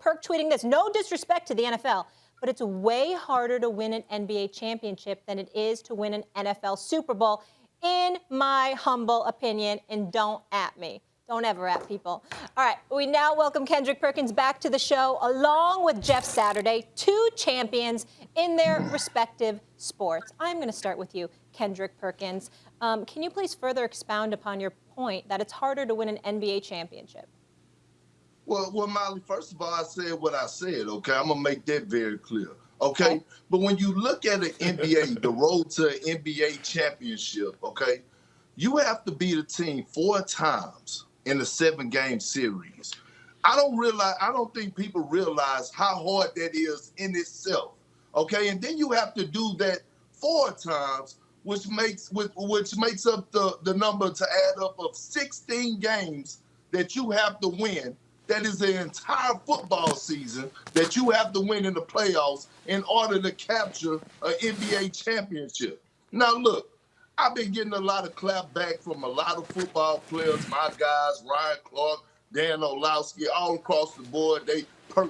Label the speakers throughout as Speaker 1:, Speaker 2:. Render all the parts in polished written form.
Speaker 1: Perk tweeting this. No disrespect to the NFL, but it's way harder to win an NBA championship than it is to win an NFL Super Bowl, in my humble opinion. And don't at me. Don't ever at people. All right, we now welcome Kendrick Perkins back to the show, along with Jeff Saturday, two champions in their respective sports. I'm going to start with you, Kendrick Perkins. Can you please further expound upon your point that it's harder to win an NBA championship?
Speaker 2: Well, Molly, first of all, I said what I said, okay? I'm going to make that very clear, okay? But when you look at an NBA, the road to an NBA championship, okay, you have to beat a team 4 times in a 7-game series. I don't think people realize how hard that is in itself, okay? And then you have to do that 4 times, which makes up the number to add up of 16 games that you have to win. That is the entire football season that you have to win in the playoffs in order to capture an NBA championship. Now, look, I've been getting a lot of clap back from a lot of football players, my guys, Ryan Clark, Dan Orlowski, all across the board.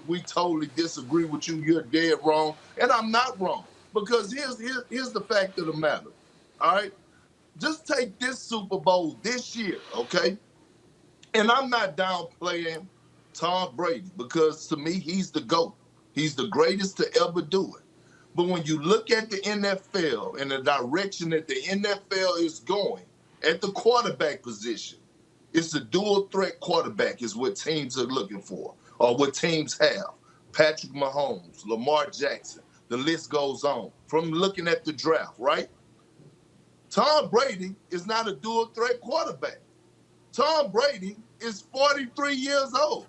Speaker 2: We totally disagree with you. You're dead wrong. And I'm not wrong, because here's the fact of the matter, all right? Just take this Super Bowl this year, okay? And I'm not downplaying Tom Brady, because to me, he's the GOAT. He's the greatest to ever do it. But when you look at the NFL and the direction that the NFL is going at the quarterback position, it's a dual threat quarterback is what teams are looking for, or what teams have. Patrick Mahomes, Lamar Jackson, the list goes on. From looking at the draft, right? Tom Brady is not a dual threat quarterback. Tom Brady is 43 years old.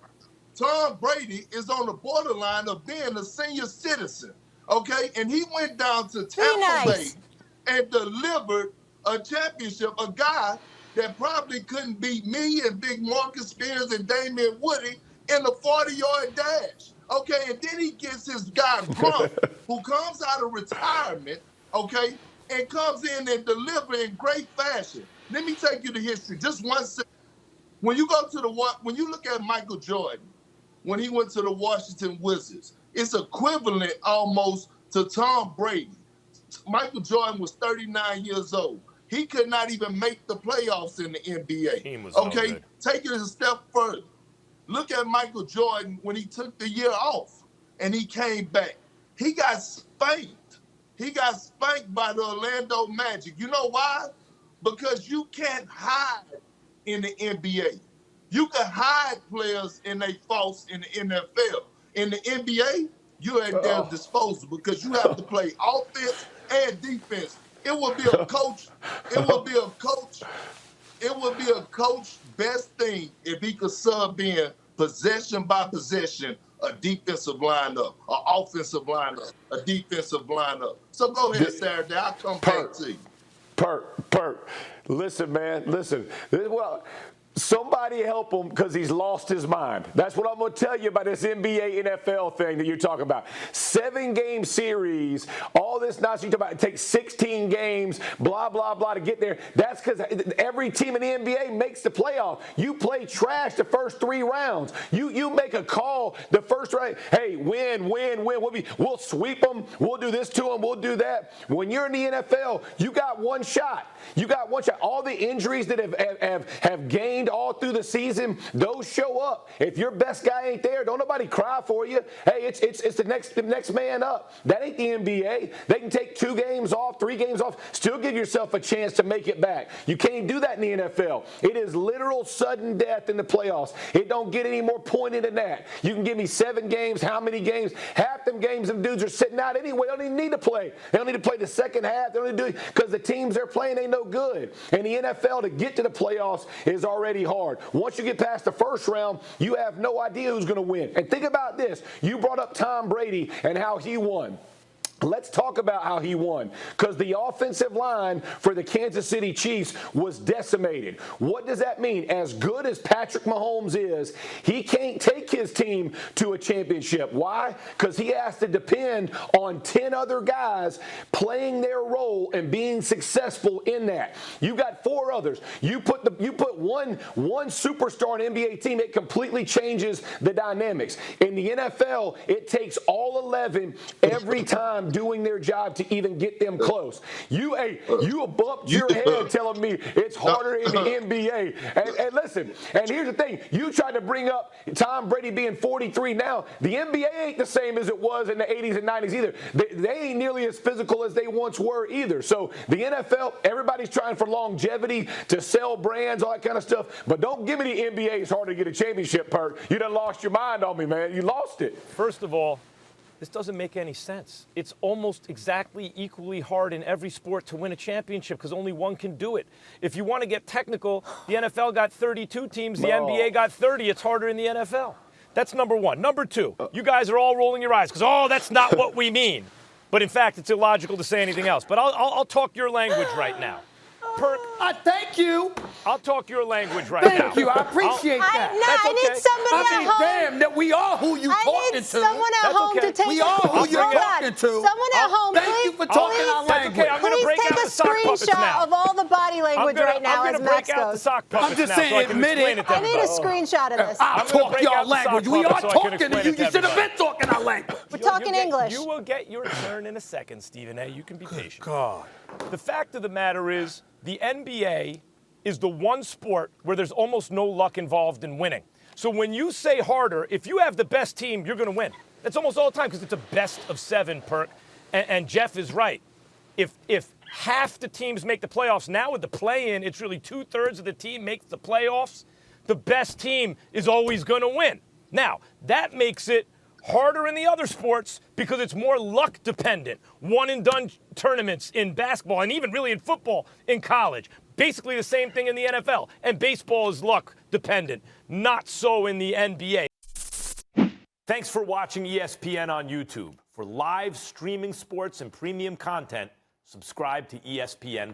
Speaker 2: Tom Brady is on the borderline of being a senior citizen, okay? And he went down to Tampa Bay and delivered a championship, a guy that probably couldn't beat me and Big Marcus Spears and Damian Woody in a 40-yard dash, okay? And then he gets his guy, Gronk, who comes out of retirement, okay, and comes in and delivers in great fashion. Let me take you to history, just 1 second. When you look at Michael Jordan, when he went to the Washington Wizards, it's equivalent almost to Tom Brady. Michael Jordan was 39 years old. He could not even make the playoffs in the NBA. Okay, take it a step further. Look at Michael Jordan when he took the year off and he came back. He got spanked. He got spanked by the Orlando Magic. You know why? Because you can't hide in the NBA. You can hide players in their faults in the NFL. In the NBA, you're at their disposal because you have to play offense and defense. It would be a coach. It would be a coach. It would be a coach best thing if he could sub in possession by possession a defensive lineup, an offensive lineup, a defensive lineup. So go ahead, Saturday. I'll come back to you.
Speaker 3: Perk. Listen, man. Listen. Well, somebody help him because he's lost his mind. That's what I'm going to tell you about this NBA, NFL thing that you're talking about. 7-game series, all this nonsense you talk about. It takes 16 games, blah, blah, blah to get there. That's because every team in the NBA makes the playoff. You play trash the first 3 rounds. You make a call the first round. Hey, win. We'll sweep them. We'll do this to them. We'll do that. When you're in the NFL, you got one shot. All the injuries that have gained all through the season, those show up. If your best guy ain't there, don't nobody cry for you. Hey, it's the next man up. That ain't the NBA. They can take 2 games off, 3 games off, still give yourself a chance to make it back. You can't do that in the NFL. It is literal sudden death in the playoffs. It don't get any more pointed than that. You can give me 7 games, how many games? Half them games them dudes are sitting out anyway. They don't even need to play. They don't need to play the second half. They don't need to do it because the teams they're playing ain't no good. And the NFL, to get to the playoffs is already hard. Once you get past the first round, you have no idea who's going to win. And think about this. You brought up Tom Brady and how he won. Let's talk about how he won, because the offensive line for the Kansas City Chiefs was decimated. What does that mean? As good as Patrick Mahomes is, he can't take his team to a championship. Why? Because he has to depend on 10 other guys playing their role and being successful in that. You got 4 others. You put one superstar on an NBA team, it completely changes the dynamics. In the NFL, it takes all 11 every time doing their job to even get them close. You bumped your head telling me it's harder in the NBA. And listen, and here's the thing. You tried to bring up Tom Brady being 43 now. The NBA ain't the same as it was in the 80s and 90s either. They ain't nearly as physical as they once were either. So the NFL, everybody's trying for longevity to sell brands, all that kind of stuff. But don't give me the NBA. It's hard to get a championship, Perk. You done lost your mind on me, man. You lost it.
Speaker 4: First of all, this doesn't make any sense. It's almost exactly equally hard in every sport to win a championship because only one can do it. If you want to get technical, the NFL got 32 teams, the NBA got 30. It's harder in the NFL. That's number one. Number two, you guys are all rolling your eyes because, that's not what we mean. But in fact, it's illogical to say anything else. But I'll talk your language right now. Perk,
Speaker 5: thank you.
Speaker 4: I'll talk your language right now.
Speaker 5: Thank you. I appreciate that.
Speaker 1: I need somebody at home.
Speaker 5: Damn, that we are who you talking to.
Speaker 1: I need someone at home to take.
Speaker 5: We are who you're talking to.
Speaker 1: Someone at home,
Speaker 5: thank
Speaker 1: please.
Speaker 5: you for talking our language.
Speaker 4: Okay, I'm going to break out the sock puppets
Speaker 1: Screenshot
Speaker 4: now.
Speaker 1: of all the body language right now as
Speaker 4: I'm going to
Speaker 1: Max
Speaker 4: break out the
Speaker 1: goes.
Speaker 4: sock puppets
Speaker 5: I'm just
Speaker 4: now
Speaker 5: saying,
Speaker 4: so I can
Speaker 5: admit
Speaker 4: explain
Speaker 5: it.
Speaker 4: it to
Speaker 1: I need a
Speaker 4: everybody.
Speaker 1: screenshot of this.
Speaker 5: I'll talk your language. We are talking to you. You should have been talking our language.
Speaker 1: We're talking English.
Speaker 4: You will get your turn in a second, Stephen A. You can be patient.
Speaker 5: God.
Speaker 4: The fact of the matter is the NBA is the one sport where there's almost no luck involved in winning. So when you say harder, if you have the best team, you're going to win. That's almost all the time because it's a best of 7, Perk. And Jeff is right. If half the teams make the playoffs, now with the play-in, it's really 2/3 of the team makes the playoffs. The best team is always going to win. Now, that makes it harder in the other sports because it's more luck dependent. One-and-done tournaments in basketball and even really in football in college. Basically the same thing in the NFL. And baseball is luck dependent. Not so in the NBA. Thanks for watching ESPN on YouTube. For live streaming sports and premium content, subscribe to ESPN+.